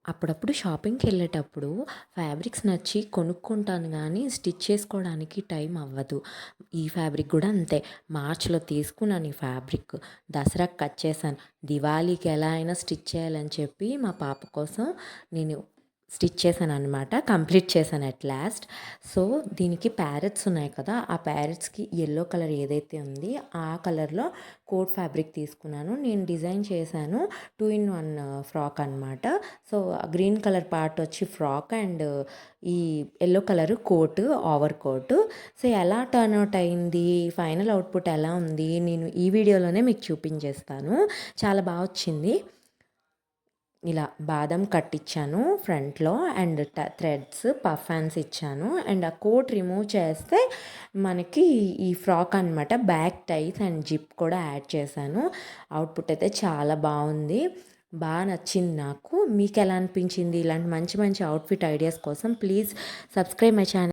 అప్పుడప్పుడు షాపింగ్‌కెళ్ళేటప్పుడు ఫ్యాబ్రిక్స్ నచ్చి కొనుక్కుంటాను గానీ, స్టిచ్ చేసుకోవడానికి టైం అవ్వదు. ఈ ఫ్యాబ్రిక్ గూడా అంతే. మార్చ్‌లో తీసుకున్నాను ఈ ఫ్యాబ్రిక్. దసరాకి కట్ చేశాను. దివాళీకి ఎలా అయినా స్టిచ్ చేయాలని చెప్పి మా పాప కోసం నేను స్టిచ్ చేశాననమాట. కంప్లీట్ చేశాను అట్ లాస్ట్. సో, దీనికి ప్యారెట్స్ ఉన్నాయి కదా! ఆ ప్యారెట్స్‌కి యెల్లో కలర్ ఏదైతే ఉంది, ఆ కలర్‌లో కోట్ ఫ్యాబ్రిక్ తీసుకున్నాను. నేను డిజైన్ చేశాను. 2 ఇన్ 1 ఫ్రాక్ అనమాట. సో, గ్రీన్ కలర్ పార్ట్ వచ్చి ఫ్రాక్ అండ్ ఈ yellow colour coat, over coat. So, ఎలా టర్న్ అవుట్ అయింది, ఫైనల్ అవుట్‌పుట్ ఎలా ఉంది, నేను ఈ వీడియోలోనే మీకు చూపించేస్తాను. చాలా బా వచ్చింది. ఇలా బాదం కట్ ఇచ్చాను ఫ్రంట్‌లో అండ్ థ్రెడ్స్, పఫ్ హ్యాండ్స్ ఇచ్చాను. అండ్ ఆ కోట్ రిమూవ్ చేస్తే మనకి ఈ ఫ్రాక్ అనమాట. బ్యాక్ టైస్ అండ్ జిప్ కూడా యాడ్ చేశాను. అవుట్‌పుట్ అయితే చాలా బావుంది. నచ్చింది నాకు. మీకెలా అనిపించింది? ఇలాంటి మంచి మంచి అవుట్‌ఫిట్ ఐడియాస్ కోసం ప్లీజ్ సబ్స్క్రైబ్ మై ఛానల్.